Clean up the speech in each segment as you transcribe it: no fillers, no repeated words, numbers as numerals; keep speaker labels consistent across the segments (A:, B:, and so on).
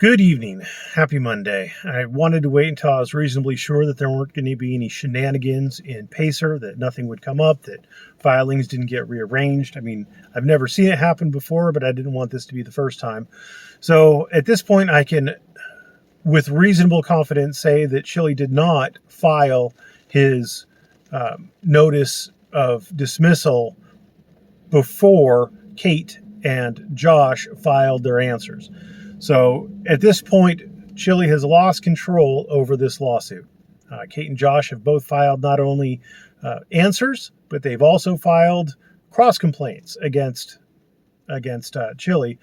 A: Good evening. Happy Monday. I wanted to wait until I was reasonably sure that there weren't going to be any shenanigans in Pacer, that nothing would come up, that filings didn't get rearranged. I mean, I've never seen it happen before, but I didn't want this to be the first time. So at this point, I can, with reasonable confidence, say that Chillie did not file his notice of dismissal before Kate and Josh filed their answers. So at this point, Chillie has lost control over this lawsuit. Kate and Josh have both filed not only answers, but they've also filed cross complaints against Chillie.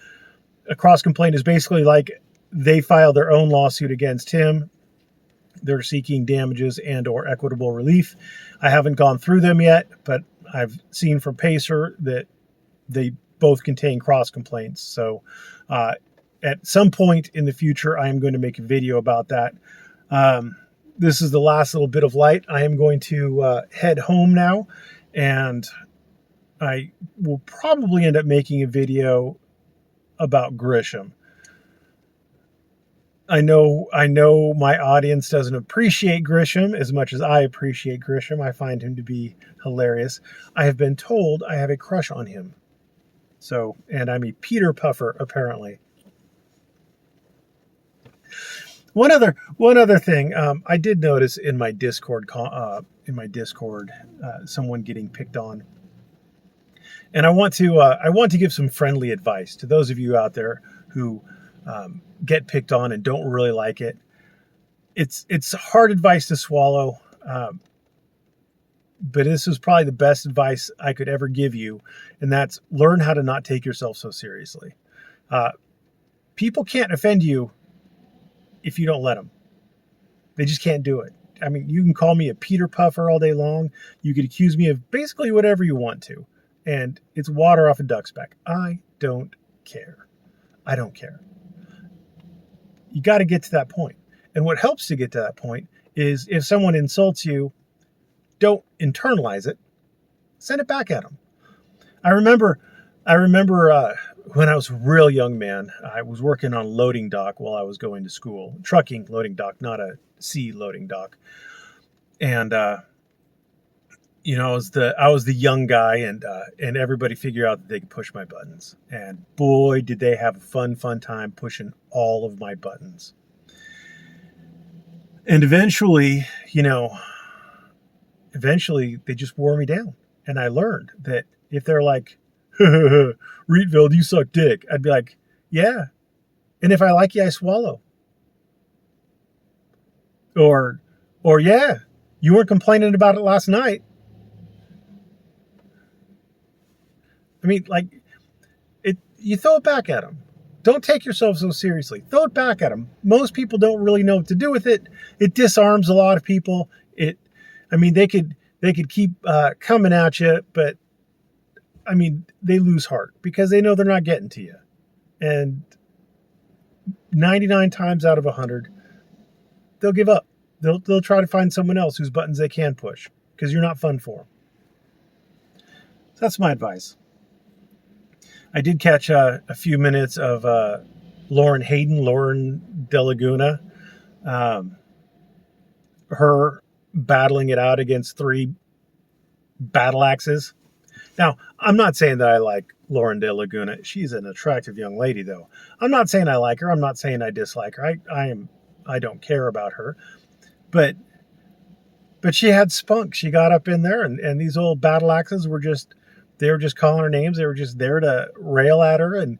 A: A cross complaint is basically like they filed their own lawsuit against him. They're seeking damages and or equitable relief. I haven't gone through them yet, but I've seen from Pacer that they both contain cross complaints. So at some point in the future, I am going to make a video about that. This is the last little bit of light. I am going to head home now, and I will probably end up making a video about Grisham. I know my audience doesn't appreciate Grisham as much as I appreciate Grisham. I find him to be hilarious. I have been told I have a crush on him. So, and I'm a Peter Puffer, apparently. One other thing, I did notice in my Discord, someone getting picked on, and I want to give some friendly advice to those of you out there who get picked on and don't really like it. It's hard advice to swallow, but this is probably the best advice I could ever give you, and that's learn how to not take yourself so seriously. People can't offend you if you don't let them. They just can't do it. I mean, you can call me a Peter Puffer all day long. You could accuse me of basically whatever you want to, and it's water off a duck's back. I don't care. I don't care. You got to get to that point. And what helps to get to that point is if someone insults you, don't internalize it. Send it back at them. I remember when I was a real young man, I was working on loading dock while I was going to school. Trucking loading dock, not a sea loading dock. And I was the young guy, and everybody figured out that they could push my buttons. And boy, did they have a fun time pushing all of my buttons. And eventually they just wore me down. And I learned that if they're like, Rietveld, you suck dick, I'd be like, yeah. And if I like you, I swallow. Or yeah, you weren't complaining about it last night. I mean, like, you throw it back at them. Don't take yourself so seriously. Throw it back at them. Most people don't really know what to do with it. It disarms a lot of people. They could keep coming at you, but I mean, they lose heart because they know they're not getting to you. And 99 times out of 100, they'll give up. They'll try to find someone else whose buttons they can push because you're not fun for them. So that's my advice. I did catch a few minutes of Lauren De Laguna, her battling it out against 3 battle axes. Now, I'm not saying that I like Lauren De Laguna. She's an attractive young lady, though. I'm not saying I like her. I'm not saying I dislike her. I don't care about her. But she had spunk. She got up in there, and these old battle axes were just calling her names. They were just there to rail at her, and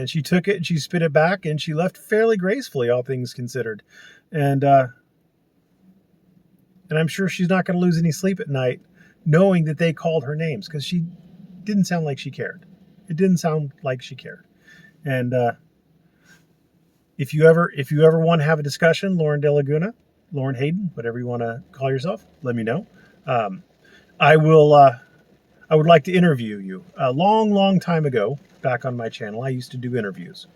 A: she took it and she spit it back, and she left fairly gracefully, all things considered. And I'm sure she's not going to lose any sleep at night knowing that they called her names, because she didn't sound like she cared. It didn't sound like she cared. And if you ever want to have a discussion, Lauren De Laguna, Lauren Hayden, whatever you want to call yourself, let me know. I would like to interview you. A long time ago, back on my channel, I used to do interviews,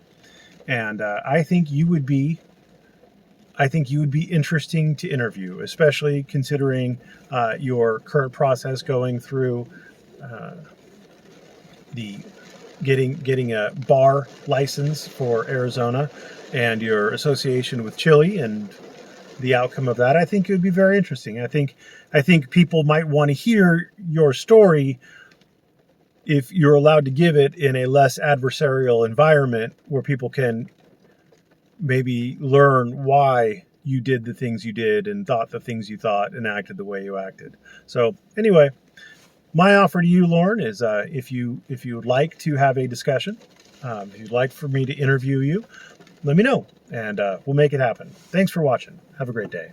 A: and I think you would be interesting to interview, especially considering your current process going through the getting a bar license for Arizona and your association with Chillie and the outcome of that. I think it would be very interesting. I think people might want to hear your story if you're allowed to give it in a less adversarial environment where people can maybe learn why you did the things you did and thought the things you thought and acted the way you acted. So anyway, my offer to you, Lauren, is if you would like to have a discussion, if you'd like for me to interview you, let me know, and we'll make it happen. Thanks for watching. Have a great day.